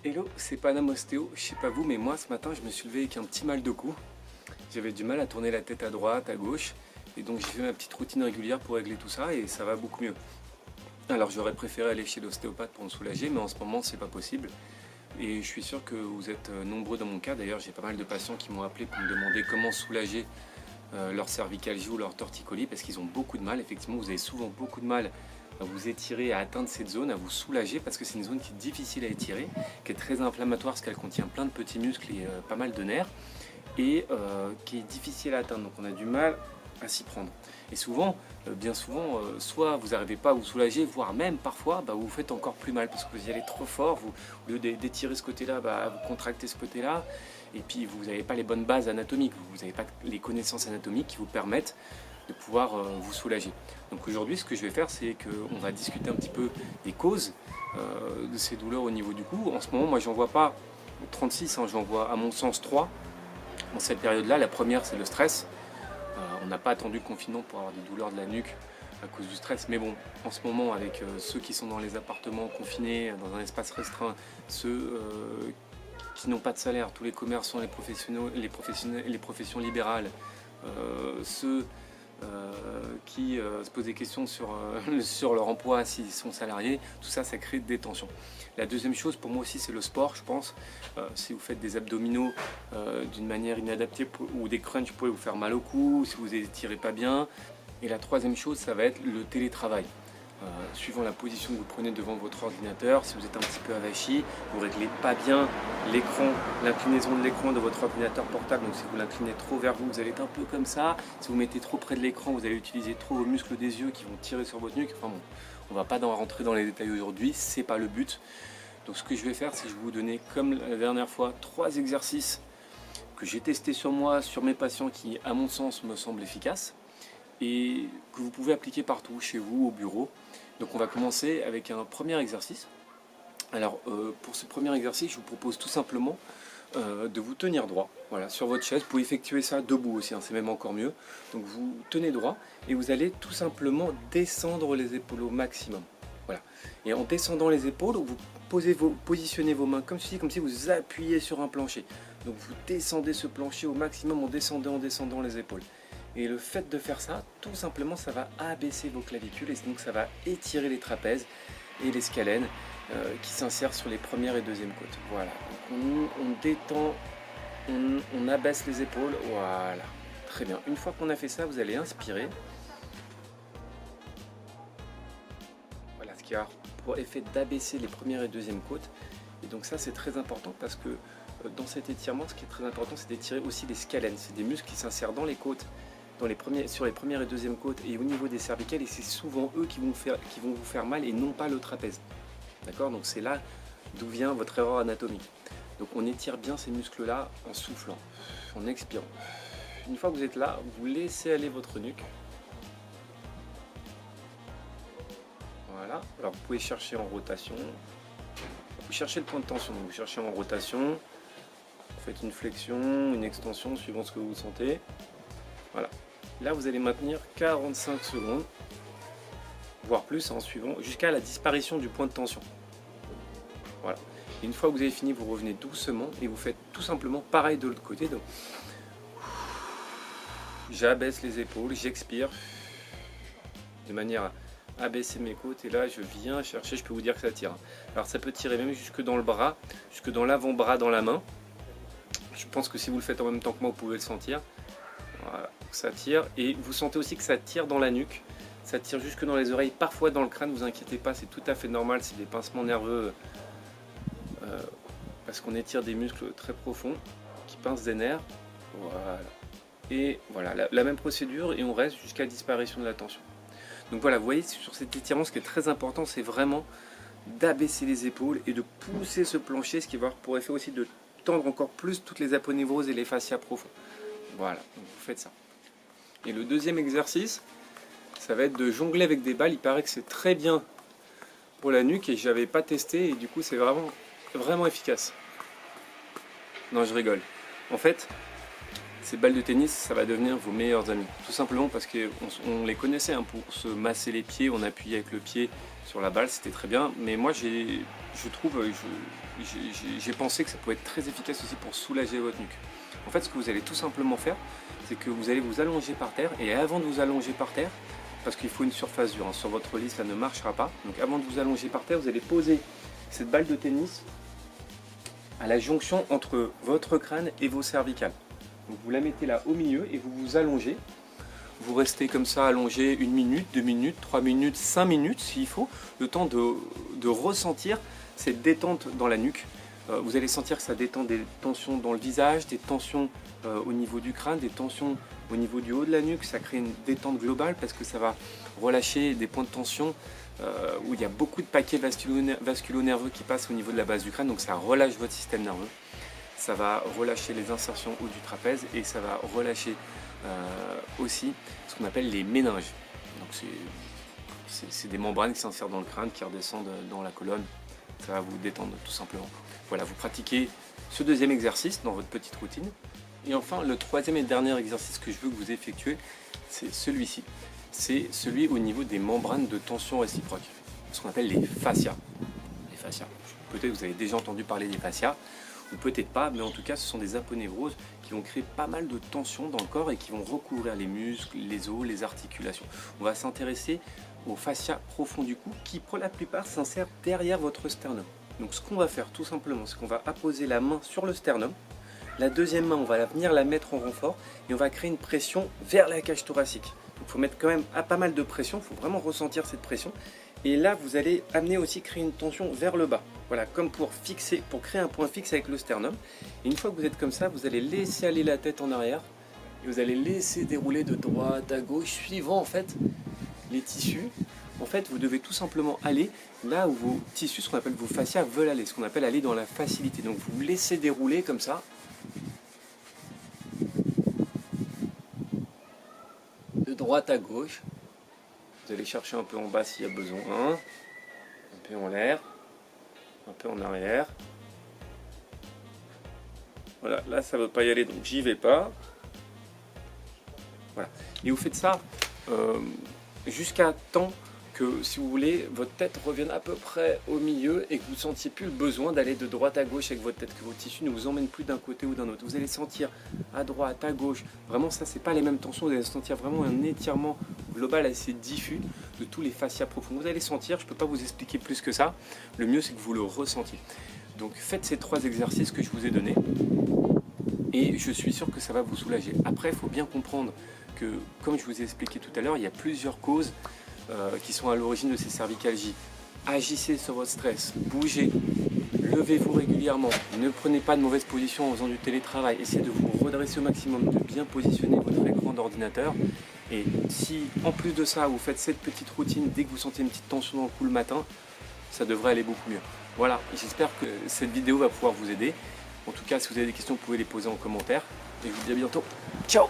Hello, c'est Panam Ostéo. Je sais pas vous, mais moi ce matin je me suis levé avec un petit mal de cou. J'avais du mal à tourner la tête à droite, à gauche. Et donc j'ai fait ma petite routine régulière pour régler tout ça et ça va beaucoup mieux. Alors j'aurais préféré aller chez l'ostéopathe pour me soulager, mais en ce moment c'est pas possible. Et je suis sûr que vous êtes nombreux dans mon cas. D'ailleurs j'ai pas mal de patients qui m'ont appelé pour me demander comment soulager leur cervicalgie ou leur torticolis parce qu'ils ont beaucoup de mal. Effectivement, vous avez souvent beaucoup de mal à vous étirer, à atteindre cette zone, à vous soulager parce que c'est une zone qui est difficile à étirer, qui est très inflammatoire parce qu'elle contient plein de petits muscles et pas mal de nerfs et qui est difficile à atteindre. Donc on a du mal à s'y prendre. Et souvent, bien souvent, soit vous n'arrivez pas à vous soulager, voire même parfois vous vous faites encore plus mal parce que vous y allez trop fort. Au lieu d'étirer ce côté-là, vous contractez ce côté-là. Et puis vous n'avez pas les bonnes bases anatomiques, vous n'avez pas les connaissances anatomiques qui vous permettent de pouvoir vous soulager. Donc aujourd'hui, ce que je vais faire, c'est qu'on va discuter un petit peu des causes de ces douleurs au niveau du cou. En ce moment, moi, j'en vois pas 36, j'en vois à mon sens 3 dans cette période-là. La première, c'est le stress. On n'a pas attendu le confinement pour avoir des douleurs de la nuque à cause du stress. Mais bon, en ce moment, avec ceux qui sont dans les appartements confinés, dans un espace restreint, ceux qui n'ont pas de salaire, tous les commerçants, les professions libérales, ceux qui se posent des questions sur leur emploi s'ils sont salariés, tout ça, ça crée des tensions. La deuxième chose pour moi aussi, c'est le sport, je pense. Si vous faites des abdominaux d'une manière inadaptée ou des crunchs, vous pouvez vous faire mal au cou, si vous étirez pas bien. Et la troisième chose, ça va être le télétravail. Suivant la position que vous prenez devant votre ordinateur, si vous êtes un petit peu avachi, vous ne réglez pas bien l'écran, l'inclinaison de l'écran de votre ordinateur portable. Donc si vous l'inclinez trop vers vous, vous allez être un peu comme ça. Si vous mettez trop près de l'écran, vous allez utiliser trop vos muscles des yeux qui vont tirer sur votre nuque. Enfin bon, on ne va pas rentrer dans les détails aujourd'hui, c'est pas le but. Donc ce que je vais faire, c'est que je vais vous donner, comme la dernière fois, 3 exercices que j'ai testés sur moi, sur mes patients, qui à mon sens me semblent efficaces et que vous pouvez appliquer partout, chez vous, au bureau. Donc on va commencer avec un premier exercice. Alors pour ce premier exercice, je vous propose tout simplement de vous tenir droit, voilà, sur votre chaise. Vous pouvez effectuer ça debout aussi, c'est même encore mieux. Donc vous tenez droit et vous allez tout simplement descendre les épaules au maximum. Voilà. Et en descendant les épaules, vous positionnez vos mains comme ceci, comme si vous appuyez sur un plancher. Donc vous descendez ce plancher au maximum en descendant les épaules. Et le fait de faire ça, tout simplement, ça va abaisser vos clavicules et donc ça va étirer les trapèzes et les scalènes qui s'insèrent sur les premières et deuxièmes côtes. Voilà, donc on détend, on abaisse les épaules, voilà, très bien. Une fois qu'on a fait ça, vous allez inspirer. Voilà, ce qui a pour effet d'abaisser les premières et deuxièmes côtes. Et donc ça, c'est très important parce que dans cet étirement, ce qui est très important, c'est d'étirer aussi les scalènes. C'est des muscles qui s'insèrent dans les côtes, sur les premières et deuxièmes côtes et au niveau des cervicales, et c'est souvent eux qui vont vous faire mal et non pas le trapèze. D'accord? Donc c'est là d'où vient votre erreur anatomique. Donc on étire bien ces muscles-là en soufflant, en expirant. Une fois que vous êtes là, vous laissez aller votre nuque. Voilà. Alors vous pouvez chercher en rotation. Vous cherchez le point de tension. Donc vous cherchez en rotation. Vous faites une flexion, une extension, suivant ce que vous sentez. Voilà. Là, vous allez maintenir 45 secondes, voire plus, en suivant, jusqu'à la disparition du point de tension. Voilà. Et une fois que vous avez fini, vous revenez doucement et vous faites tout simplement pareil de l'autre côté. Donc, j'abaisse les épaules, j'expire de manière à abaisser mes côtes. Et là, je viens chercher, je peux vous dire que ça tire. Alors, ça peut tirer même jusque dans le bras, jusque dans l'avant-bras, dans la main. Je pense que si vous le faites en même temps que moi, vous pouvez le sentir. Voilà, ça tire et vous sentez aussi que ça tire dans la nuque, ça tire jusque dans les oreilles, parfois dans le crâne, vous inquiétez pas, c'est tout à fait normal, c'est des pincements nerveux parce qu'on étire des muscles très profonds qui pincent des nerfs. Voilà. Et voilà, la même procédure et on reste jusqu'à la disparition de la tension. Donc voilà, vous voyez, sur cet étirement, ce qui est très important, c'est vraiment d'abaisser les épaules et de pousser ce plancher, ce qui va avoir pour effet aussi de tendre encore plus toutes les aponevroses et les fascias profonds. Voilà, donc vous faites ça. Et le deuxième exercice, ça va être de jongler avec des balles. Il paraît que c'est très bien pour la nuque et je n'avais pas testé et du coup c'est vraiment efficace. Non, je rigole. En fait, ces balles de tennis, ça va devenir vos meilleurs amis. Tout simplement parce qu'on les connaissait hein, pour se masser les pieds, on appuyait avec le pied sur la balle, c'était très bien. Mais moi, j'ai pensé que ça pouvait être très efficace aussi pour soulager votre nuque. En fait, ce que vous allez tout simplement faire, c'est que vous allez vous allonger par terre. Et avant de vous allonger par terre, parce qu'il faut une surface dure, hein, sur votre lit, ça ne marchera pas. Donc avant de vous allonger par terre, vous allez poser cette balle de tennis à la jonction entre votre crâne et vos cervicales. Donc vous la mettez là au milieu et vous vous allongez. Vous restez comme ça allongé 1 minute, 2 minutes, 3 minutes, 5 minutes s'il faut, le temps de ressentir cette détente dans la nuque. Vous allez sentir que ça détend des tensions dans le visage, des tensions au niveau du crâne, des tensions au niveau du haut de la nuque. Ça crée une détente globale parce que ça va relâcher des points de tension où il y a beaucoup de paquets vasculo-nerveux qui passent au niveau de la base du crâne. Donc ça relâche votre système nerveux. Ça va relâcher les insertions haut du trapèze et ça va relâcher aussi ce qu'on appelle les méninges. Donc c'est des membranes qui s'insèrent dans le crâne, qui redescendent dans la colonne. Ça va vous détendre tout simplement. Voilà, vous pratiquez ce deuxième exercice dans votre petite routine. Et enfin, le troisième et dernier exercice que je veux que vous effectuez, c'est celui-ci. C'est celui au niveau des membranes de tension réciproque, ce qu'on appelle les fascias. Les fascias. Peut-être vous avez déjà entendu parler des fascias, ou peut-être pas, mais en tout cas, ce sont des aponévroses qui vont créer pas mal de tension dans le corps et qui vont recouvrir les muscles, les os, les articulations. On va s'intéresser aux fascias profonds du cou qui, pour la plupart, s'insèrent derrière votre sternum. Donc ce qu'on va faire tout simplement, c'est qu'on va apposer la main sur le sternum. La deuxième main, on va venir la mettre en renfort et on va créer une pression vers la cage thoracique. Donc il faut mettre quand même pas mal de pression, il faut vraiment ressentir cette pression. Et là, vous allez amener aussi créer une tension vers le bas. Voilà, comme pour créer un point fixe avec le sternum. Et une fois que vous êtes comme ça, vous allez laisser aller la tête en arrière et vous allez laisser dérouler de droite à gauche, suivant en fait les tissus. En fait, vous devez tout simplement aller là où vos tissus, ce qu'on appelle vos fascias, veulent aller, ce qu'on appelle aller dans la facilité. Donc vous laissez dérouler comme ça. De droite à gauche. Vous allez chercher un peu en bas s'il y a besoin. Un peu en l'air. Un peu en arrière. Voilà, là ça ne veut pas y aller, donc j'y vais pas. Voilà. Et vous faites ça jusqu'à temps que, si vous voulez, votre tête revienne à peu près au milieu et que vous ne sentiez plus le besoin d'aller de droite à gauche avec votre tête, que vos tissus ne vous emmènent plus d'un côté ou d'un autre. Vous allez sentir à droite, à gauche, vraiment ça c'est pas les mêmes tensions, vous allez sentir vraiment un étirement global assez diffus de tous les fascias profonds. Vous allez sentir, je ne peux pas vous expliquer plus que ça, le mieux c'est que vous le ressentiez. Donc faites ces 3 exercices que je vous ai donnés et je suis sûr que ça va vous soulager. Après, il faut bien comprendre que, comme je vous ai expliqué tout à l'heure, il y a plusieurs causes qui sont à l'origine de ces cervicalgies. Agissez sur votre stress, bougez, levez-vous régulièrement, ne prenez pas de mauvaise position en faisant du télétravail, essayez de vous redresser au maximum, de bien positionner votre écran d'ordinateur. Et si en plus de ça vous faites cette petite routine dès que vous sentez une petite tension dans le cou le matin, ça devrait aller beaucoup mieux. Voilà, j'espère que cette vidéo va pouvoir vous aider. En tout cas, si vous avez des questions, vous pouvez les poser en commentaire. Et je vous dis à bientôt. Ciao!